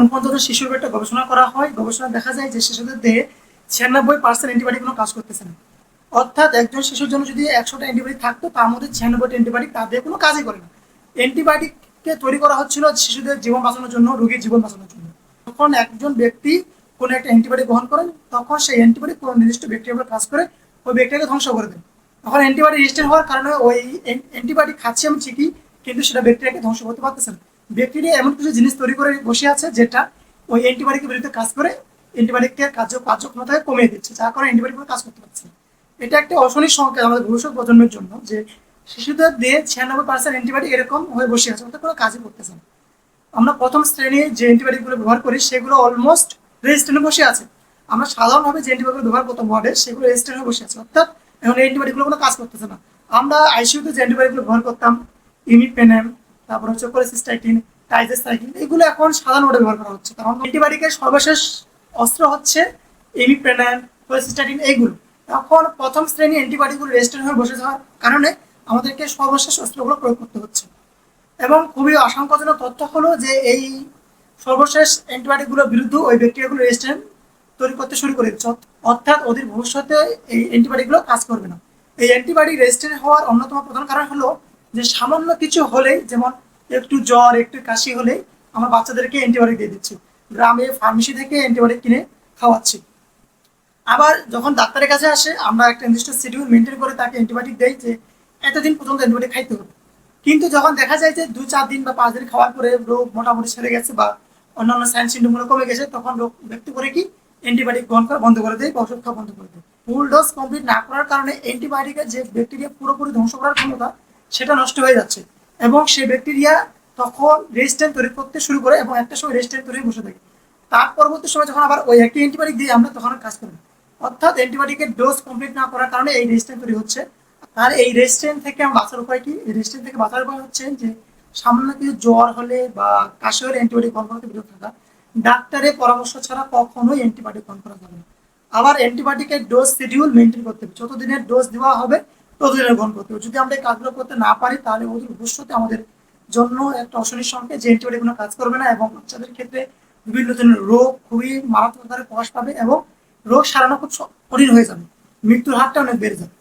এখন পর্যন্ত শিশুর একটা গবেষণা করা হয়, গবেষণা দেখা যায় যে শিশুদের দেহে 96% অ্যান্টিবডি কোনো কাজ করতেছে না। অর্থাৎ একজন শিশুর জন্য যদি 100টা অ্যান্টিবডি থাকতো, তার মধ্যে 96টা অ্যান্টিবডি তার দেহে কোনো কাজই করে না। অ্যান্টিবায়োটিককে তৈরি করা হচ্ছিল শিশুদের জীবন বাঁচানোর জন্য, রোগীর জীবন বাঁচানোর জন্য। যখন একজন ব্যক্তি কোনো একটা অ্যান্টিবায়োটিক গ্রহণ করেন, তখন সেই অ্যান্টিবায়োটিক কোনো নির্দিষ্ট ব্যাকটেরিয়ার উপর কাজ করে ওই ব্যাকটেরিয়াকে ধ্বংস করে দেয়। তখন অ্যান্টিবায়োটিক রেজিস্ট্যান্ট হওয়ার কারণে ওই অ্যান্টিবায়োটিক খাচ্ছি আমি ঠিকই, কিন্তু সেটা ব্যাকটেরিয়াকে ধ্বংস করতে পারতেছে না। ব্যাকটেরিয়া এমন কিছু জিনিস তৈরি করে বসে আছে যেটা ওই অ্যান্টিবায়োটিকের বিরুদ্ধে কাজ করে অ্যান্টিবায়োটিকের কার্যক্ষমতাকে কমিয়ে দিচ্ছে, যার কারণে অ্যান্টিবায়োটিক কাজ করতে পারছে না। এটা একটা অশনি সংকেত আমাদের ভবিষ্যৎ প্রজন্মের জন্য যে শিশুদের দিয়ে 96% অ্যান্টিবায়োটিক এরকম হয়ে বসে আছে, ওটা কোনো কাজই করতেছে না। আমরা প্রথম শ্রেণীর যে অ্যান্টিবায়োটিকগুলো ব্যবহার করি সেগুলো অলমোস্ট রেজিস্ট্যান্টে বসে আছে। আমরা সাধারণভাবে যে অ্যান্টিবায়োটিক ব্যবহার করতাম ওয়ার্ডে, সেগুলো রেজিস্ট্যান্ট হয়ে বসে আছে, অর্থাৎ এখন এই অ্যান্টিবায়োটিকগুলো কোনো কাজ করতেছে না। আমরা আইসিইউতে যে অ্যান্টিবায়োটিকগুলো ব্যবহার করতাম, ইমিপেনেম, তারপর হচ্ছে কোলেসিস্টাইটিন, টাইজেসাইক্লিন, এগুলো এখন সাধারণ ওয়ার্ডে ব্যবহার করা হচ্ছে, কারণ অ্যান্টিবায়োটিকের সর্বশেষ অস্ত্র হচ্ছে ইমিপেনেম, কোলেসিস্টাইটিন, এইগুলো। এখন প্রথম শ্রেণী অ্যান্টিবায়োটিকগুলো রেজিস্ট্যান্ট হয়ে বসে যাওয়ার কারণে আমাদেরকে সর্বশেষ অস্ত্রগুলো প্রয়োগ করতে হচ্ছে। এবং খুবই আশঙ্কাজনক তথ্য হলো যে এই সর্বশেষ অ্যান্টিবায়োটিকগুলোর বিরুদ্ধে ওই ব্যাকটেরিয়াগুলো রেজিস্ট্যান্ট তৈরি করতে শুরু করে দিচ্ছে, অর্থাৎ ওদের ভবিষ্যতে এই অ্যান্টিবায়োটিকগুলো কাজ করবে না। এই অ্যান্টিবায়োটিক রেজিস্ট্যান্ট হওয়ার অন্যতম প্রধান কারণ হলো যে সামান্য কিছু হলেই, যেমন একটু জ্বর, একটু কাশি হলেই আমরা বাচ্চাদেরকে অ্যান্টিবায়োটিক দিয়ে দিচ্ছি, গ্রামে ফার্মেসি থেকে অ্যান্টিবায়োটিক কিনে খাওয়াচ্ছি। আবার যখন ডাক্তারের কাছে আসে, আমরা একটা নির্দিষ্ট শিডিউল মেনটেন করে তাকে অ্যান্টিবায়োটিক দেই যে এতদিন পর্যন্ত অ্যান্টিবায়োটিক খাইতে হবে। কিন্তু যখন দেখা যায় যে 2-4 দিন বা 5 দিন খাওয়ার পরে রোগ মোটামুটি সেরে গেছে বা অন্যান্য সাইন সিমটমগুলো কমে গেছে, তখন রোগ ব্যক্তি করে কি অ্যান্টিবায়োটিক গ্রহণ করা বন্ধ করে দেয় বা ওষুধ খাওয়া বন্ধ করে দেয়। ফুল ডোজ কমপ্লিট না করার কারণে অ্যান্টিবায়োটিকের যে ব্যাকটেরিয়া পুরোপুরি ধ্বংস করার ক্ষমতা, সেটা নষ্ট হয়ে যাচ্ছে এবং সেই ব্যাকটেরিয়া তখন রেজিস্ট্যান্ট তৈরি করতে শুরু করে এবং একটা সময় রেজিস্ট্যান্ট তৈরি বসে থাকে। তার পরবর্তী সময় যখন আবার ওই একটি অ্যান্টিবায়োটিক দিই আমরা, তখন আর কাজ করে না। অর্থাৎ অ্যান্টিবায়োটিকের ডোজ কমপ্লিট না করার কারণে এই রেজিস্ট্যান্ট তৈরি হচ্ছে। আর এই রেজিস্ট্যান্ট থেকে আমরা বাঁচার উপায় কি? এই রেজিস্ট্যান্ট থেকে বাঁচার উপায় হচ্ছে যে সামান্য কিছু জ্বর হলে বা কাশি হলে অ্যান্টিবায়োটিক গ্রহণ করতে বিরত থাকা, ডাক্তারের পরামর্শ ছাড়া কখনোই অ্যান্টিবায়োটিক গ্রহণ করা যাবে না। আবার অ্যান্টিবায়োটিকের ডোজ শিডিউল মেনটেন করতে হবে, যতদিনের ডোজ দেওয়া হবে ততদিনের গ্রহণ করতে হবে। যদি আমরা এই কাজগুলো করতে না পারি, তাহলে ওদের ভবিষ্যতে আমাদের জন্য একটা অশনির সংকেত যে অ্যান্টিবায়োটিক কোনো কাজ করবে না এবং বাচ্চাদের ক্ষেত্রে বিভিন্ন ধরনের রোগ খুবই মারাত্মক আকারে প্রকাশ পাবে এবং রোগ সারানো খুব কঠিন হয়ে যাবে, মৃত্যুর হারটা অনেক বেড়ে যাবে।